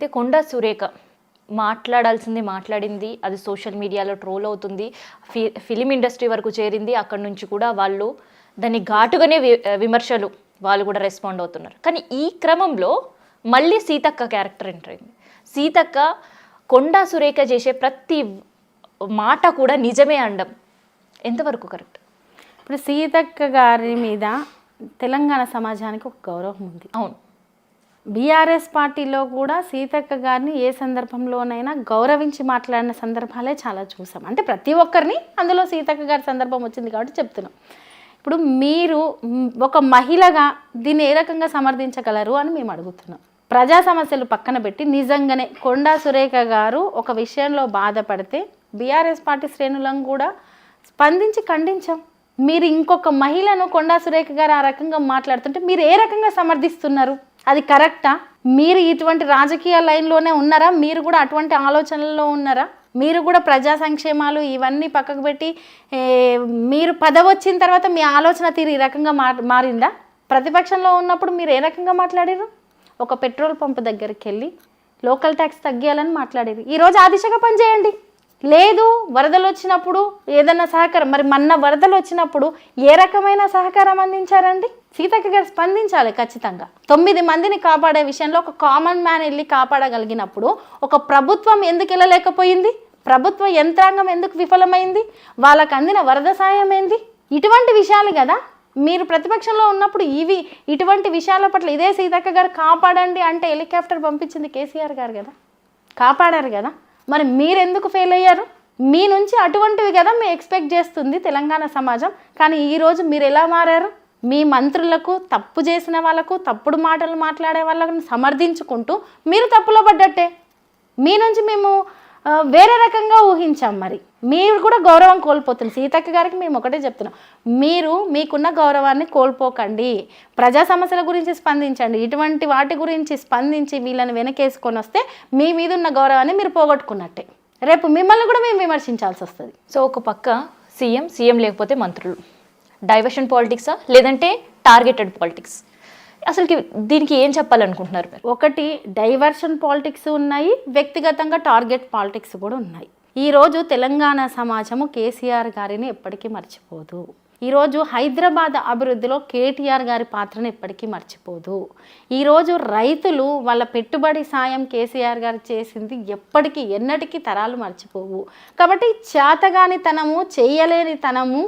అయితే కొండా సురేఖ మాట్లాడాల్సింది మాట్లాడింది, అది సోషల్ మీడియాలో ట్రోల్ అవుతుంది, ఫిలిం ఇండస్ట్రీ వరకు చేరింది. అక్కడ నుంచి కూడా వాళ్ళు దాన్ని ఘాటుగానే విమర్శలు వాళ్ళు కూడా రెస్పాండ్ అవుతున్నారు. కానీ ఈ క్రమంలో మళ్ళీ సీతక్క క్యారెక్టర్ ఎంటర్ అయింది. సీతక్క కొండా సురేఖ చేసే ప్రతి మాట కూడా నిజమే అండం ఎంతవరకు కరెక్ట్? ఇప్పుడు సీతక్క గారి మీద తెలంగాణ సమాజానికి ఒక గౌరవం ఉంది. అవును, బీఆర్ఎస్ పార్టీలో కూడా సీతక్క గారిని ఏ సందర్భంలోనైనా గౌరవించి మాట్లాడిన సందర్భాలే చాలా చూసాం. అంటే ప్రతి ఒక్కరిని, అందులో సీతక్క గారి సందర్భం వచ్చింది కాబట్టి చెప్తున్నాం. ఇప్పుడు మీరు ఒక మహిళగా దీన్ని ఏ రకంగా సమర్థించగలరు అని మేము అడుగుతున్నాం. ప్రజా సమస్యలు పక్కన పెట్టి నిజంగానే కొండా సురేఖ గారు ఒక విషయంలో బాధపడితే బీఆర్ఎస్ పార్టీ శ్రేణులను కూడా స్పందించి ఖండించాం. మీరు ఇంకొక మహిళను కొండా సురేఖ గారు ఆ రకంగా మాట్లాడుతుంటే మీరు ఏ రకంగా సమర్థిస్తున్నారు? అది కరెక్టా? మీరు ఇటువంటి రాజకీయ లైన్లోనే ఉన్నారా? మీరు కూడా అటువంటి ఆలోచనల్లో ఉన్నారా? మీరు కూడా ప్రజా సంక్షేమాలు ఇవన్నీ పక్కకు పెట్టి మీరు పదవి వచ్చిన తర్వాత మీ ఆలోచన తీరు ఈ రకంగా మారిందా? ప్రతిపక్షంలో ఉన్నప్పుడు మీరు ఏ రకంగా మాట్లాడారు? ఒక పెట్రోల్ పంప్ దగ్గరికి వెళ్ళి లోకల్ ట్యాక్స్ తగ్గియాలని మాట్లాడారు. ఈరోజు ఆ దిశగా పనిచేయండి. లేదు, వరదలు వచ్చినప్పుడు ఏదైనా సహకారం, మరి మొన్న వరదలు వచ్చినప్పుడు ఏ రకమైన సహకారం అందించారండి? సీతక్క గారు స్పందించాలి ఖచ్చితంగా. 9 మందిని కాపాడే విషయంలో ఒక కామన్ మ్యాన్ వెళ్ళి కాపాడగలిగినప్పుడు ఒక ప్రభుత్వం ఎందుకు వెళ్ళలేకపోయింది? ప్రభుత్వ యంత్రాంగం ఎందుకు విఫలమైంది? వాళ్ళకు అందిన వరద సాయం ఏంది? ఇటువంటి విషయాలు కదా. మీరు ప్రతిపక్షంలో ఉన్నప్పుడు ఇటువంటి విషయాల పట్ల ఇదే సీతక్క గారు కాపాడండి అంటే హెలికాప్టర్ పంపించింది కేసీఆర్ గారు కదా, కాపాడారు కదా. మరి మీరెందుకు ఫెయిల్ అయ్యారు? మీ నుంచి అటువంటివి కదా మేము ఎక్స్పెక్ట్ చేస్తుంది తెలంగాణ సమాజం. కానీ ఈరోజు మీరు ఎలా మారారు? మీ మంత్రులకు, తప్పు చేసిన వాళ్ళకు, తప్పుడు మాటలు మాట్లాడే వాళ్ళని సమర్థించుకుంటూ మీరు తప్పులో పడ్డట్టే. మీ నుంచి మేము వేరే రకంగా ఊహించాం. మరి మీరు కూడా గౌరవం కోల్పోతుంది. సీతక్క గారికి మేము ఒకటే చెప్తున్నాం, మీరు మీకున్న గౌరవాన్ని కోల్పోకండి. ప్రజా సమస్యల గురించి స్పందించండి. ఇటువంటి వాటి గురించి స్పందించి వీళ్ళని వెనకేసుకొని వస్తే మీ మీద ఉన్న గౌరవాన్ని మీరు పోగొట్టుకున్నట్టే. రేపు మిమ్మల్ని కూడా మేము విమర్శించాల్సి వస్తుంది. సో ఒక పక్క సీఎం లేకపోతే మంత్రులు, డైవర్షన్ పాలిటిక్సా లేదంటే టార్గెటెడ్ పాలిటిక్స్? అసలుకి దీనికి ఏం చెప్పాలనుకుంటున్నారు మీరు? ఒకటి డైవర్షన్ పాలిటిక్స్ ఉన్నాయి, వ్యక్తిగతంగా టార్గెట్ పాలిటిక్స్ కూడా ఉన్నాయి. ఈరోజు తెలంగాణ సమాజము కేసీఆర్ గారిని ఎప్పటికీ మర్చిపోదు. ఈరోజు హైదరాబాద్ అభివృద్ధిలో కేటీఆర్ గారి పాత్రను ఎప్పటికీ మర్చిపోదు. ఈరోజు రైతులు వాళ్ళ పెట్టుబడి సాయం కేసీఆర్ గారు చేసింది ఎప్పటికీ ఎన్నటికీ తరాలు మర్చిపోవు. కాబట్టి చేతగానితనము, చేయలేని తనము,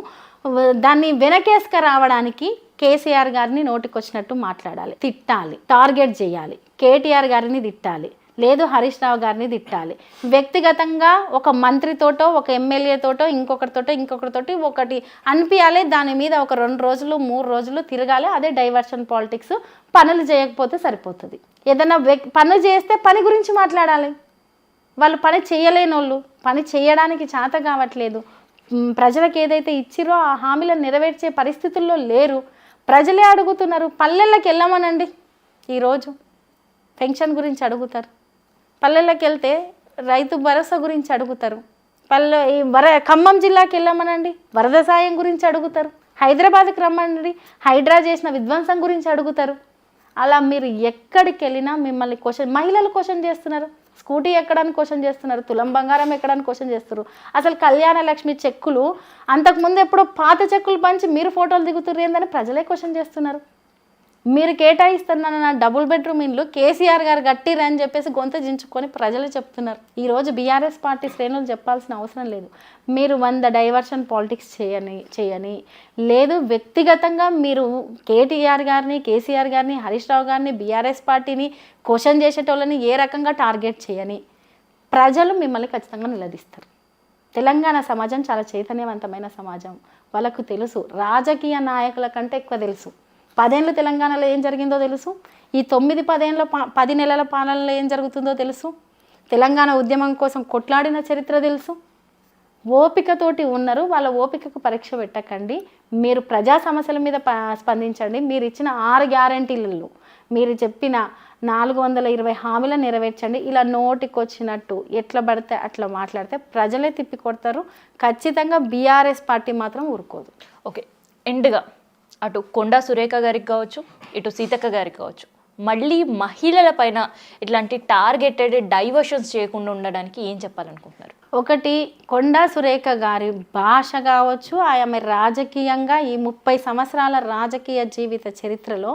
దాన్ని వెనకేసుక రావడానికి కేసీఆర్ గారిని నోటికొచ్చినట్టు మాట్లాడాలి, తిట్టాలి, టార్గెట్ చేయాలి. కేటీఆర్ గారిని తిట్టాలి, లేదు హరీష్ రావు గారిని తిట్టాలి. వ్యక్తిగతంగా ఒక మంత్రితోటో, ఒక ఎమ్మెల్యేతోటో, ఇంకొకరితోటి ఒకటి అనిపించాలి. దాని మీద ఒక 2 రోజులు 3 రోజులు తిరగాలి. అదే డైవర్షన్ పాలిటిక్స్. పనులు చేయకపోతే సరిపోతుంది. ఏదైనా పనులు చేస్తే పని గురించి మాట్లాడాలి. వాళ్ళు పని చేయలేని వాళ్ళు, పని చేయడానికి చేత కావట్లేదు, ప్రజలకు ఏదైతే ఇచ్చిరో ఆ హామీలను నెరవేర్చే పరిస్థితుల్లో లేరు. ప్రజలే అడుగుతున్నారు. పల్లెళ్ళకి వెళ్ళమనండి. ఈరోజు పెన్షన్ గురించి అడుగుతారు. పల్లెళ్ళకి వెళ్తే రైతు భరోసా గురించి అడుగుతారు. ఖమ్మం జిల్లాకి వెళ్ళమనండి, వరద సాయం గురించి అడుగుతారు. హైదరాబాద్కి రమ్మనండి, హైడ్రా చేసిన విధ్వంసం గురించి అడుగుతారు. అలా మీరు ఎక్కడికి వెళ్ళినా మిమ్మల్ని మహిళలు క్వశ్చన్ చేస్తున్నారు. స్కూటీ ఎక్కడానికి క్వశ్చన్ చేస్తున్నారు, తులం బంగారం ఎక్కడానికి క్వశ్చన్ చేస్తున్నారు. అసలు కళ్యాణ లక్ష్మి చెక్కులు అంతకుముందు ఎప్పుడో పాత చెక్కులు పంచి మీరు ఫోటోలు దిగుతున్నారు ఏందని ప్రజలే క్వశ్చన్ చేస్తున్నారు. మీరు కేటాయిస్తున్న డబుల్ బెడ్రూమ్ ఇల్లు కేసీఆర్ గారు కట్టిరని చెప్పేసి గొంతు జించుకొని ప్రజలు చెప్తున్నారు. ఈరోజు బీఆర్ఎస్ పార్టీ శ్రేణులు చెప్పాల్సిన అవసరం లేదు. మీరు 100 డైవర్షన్ పాలిటిక్స్ చేయని లేదు, వ్యక్తిగతంగా మీరు కేటీఆర్ గారిని, కేసీఆర్ గారిని, హరీష్ రావు గారిని, బీఆర్ఎస్ పార్టీని క్వశ్చన్ చేసేటోళ్ళని ఏ రకంగా టార్గెట్ చేయని ప్రజలు మిమ్మల్ని ఖచ్చితంగా నిలదీస్తారు. తెలంగాణ సమాజం చాలా చైతన్యవంతమైన సమాజం. వాళ్ళకు తెలుసు, రాజకీయ నాయకుల కంటే ఎక్కువ తెలుసు. 10 ఏళ్ళు తెలంగాణలో ఏం జరిగిందో తెలుసు. ఈ 10 నెలల పాలనలో ఏం జరుగుతుందో తెలుసు. తెలంగాణ ఉద్యమం కోసం కొట్లాడిన చరిత్ర తెలుసు. ఓపికతోటి ఉన్నారు. వాళ్ళ ఓపికకు పరీక్ష పెట్టకండి. మీరు ప్రజా సమస్యల మీద స్పందించండి. మీరు ఇచ్చిన 6 గ్యారంటీలలో మీరు చెప్పిన 420 హామీలను నెరవేర్చండి. ఇలా నోటికొచ్చినట్టు ఎట్లా పడితే అట్లా మాట్లాడితే ప్రజలే తిప్పి కొడతారు. ఖచ్చితంగా బీఆర్ఎస్ పార్టీ మాత్రం ఊరుకోదు. ఓకే, ఎండ్గా అటు కొండా సురేఖ గారికి కావచ్చు, ఇటు సీతక్క గారికి కావచ్చు, మళ్ళీ మహిళల పైన ఇట్లాంటి టార్గెటెడ్ డైవర్షన్స్ చేయకుండా ఉండడానికి ఏం చెప్పాలనుకుంటున్నారు? ఒకటి, కొండా సురేఖ గారి భాష కావచ్చు, ఆమె రాజకీయంగా ఈ 30 సంవత్సరాల రాజకీయ జీవిత చరిత్రలో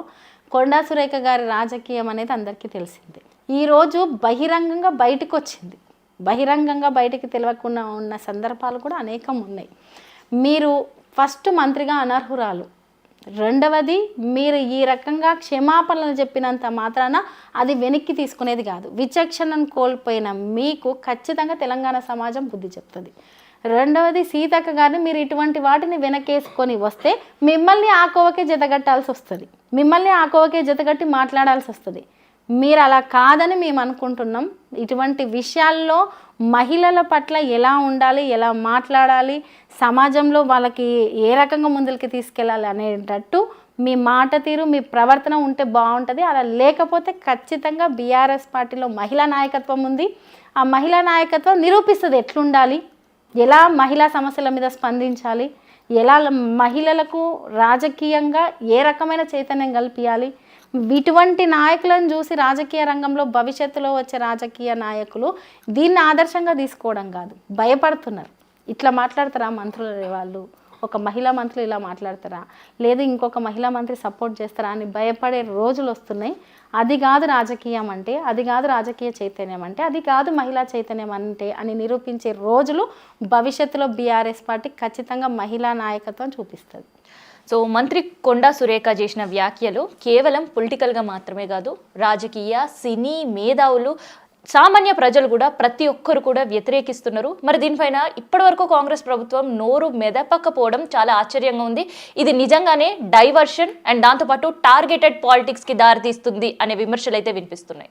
కొండా సురేఖ గారి రాజకీయం అనేది అందరికీ తెలిసిందే. ఈరోజు బహిరంగంగా బయటకు వచ్చింది. బహిరంగంగా బయటికి తెలియకుండా ఉన్న సందర్భాలు కూడా అనేకం ఉన్నాయి. మీరు ఫస్ట్ మంత్రిగా అనర్హురాలు, రెండవది మీరు ఈ రకంగా క్షమాపణలు చెప్పినంత మాత్రాన అది వెనక్కి తీసుకునేది కాదు. విచక్షణను కోల్పోయిన మీకు ఖచ్చితంగా తెలంగాణ సమాజం బుద్ధి చెప్తుంది. రెండవది, సీతక్క గారిని మీరు ఇటువంటి వాటిని వెనకేసుకొని వస్తే మిమ్మల్ని ఆ కోవకే జతగట్టాల్సి వస్తుంది, మిమ్మల్ని ఆ కోవకే జతగట్టి మాట్లాడాల్సి వస్తుంది. మీరు అలా కాదని మేము అనుకుంటున్నాం. ఇటువంటి విషయాల్లో మహిళల పట్ల ఎలా ఉండాలి, ఎలా మాట్లాడాలి, సమాజంలో వాళ్ళకి ఏ రకంగా ముందుకు తీసుకెళ్ళాలి అనేటట్టు మీ మాట తీరు, మీ ప్రవర్తన ఉంటే బాగుంటుంది. అలా లేకపోతే ఖచ్చితంగా బీఆర్ఎస్ పార్టీలో మహిళా నాయకత్వం ఉంది. ఆ మహిళా నాయకత్వం నిరూపిస్తుంది ఎట్లుండాలి, ఎలా మహిళా సమస్యల మీద స్పందించాలి, ఎలా మహిళలకు రాజకీయంగా ఏ రకమైన చైతన్యం కల్పించాలి. ఇటువంటి నాయకులను చూసి రాజకీయ రంగంలో భవిష్యత్తులో వచ్చే రాజకీయ నాయకులు దీన్ని ఆదర్శంగా తీసుకోవడం కాదు, భయపడుతున్నారు. ఇట్లా మాట్లాడతారా మంత్రులు వాళ్ళు, ఒక మహిళా మంత్రులు ఇలా మాట్లాడతారా, లేదు ఇంకొక మహిళా మంత్రి సపోర్ట్ చేస్తారా అని భయపడే రోజులు వస్తున్నాయి. అది కాదు రాజకీయం అంటే, అది కాదు రాజకీయ చైతన్యం అంటే, అది కాదు మహిళా చైతన్యం అంటే అని నిరూపించే రోజులు భవిష్యత్తులో బీఆర్ఎస్ పార్టీ ఖచ్చితంగా మహిళా నాయకత్వం చూపిస్తుంది. సో మంత్రి కొండా సురేఖ చేసిన వ్యాఖ్యలు కేవలం పొలిటికల్గా మాత్రమే కాదు, రాజకీయ, సినీ మేధావులు, సామాన్య ప్రజలు కూడా ప్రతి ఒక్కరు కూడా వ్యతిరేకిస్తున్నారు. మరి దీనిపైన ఇప్పటివరకు కాంగ్రెస్ ప్రభుత్వం నోరు మెదపకపోవడం చాలా ఆశ్చర్యంగా ఉంది. ఇది నిజంగానే డైవర్షన్ అండ్ దాంతోపాటు టార్గెటెడ్ పాలిటిక్స్కి దారితీస్తుంది అనే విమర్శలు అయితే వినిపిస్తున్నాయి.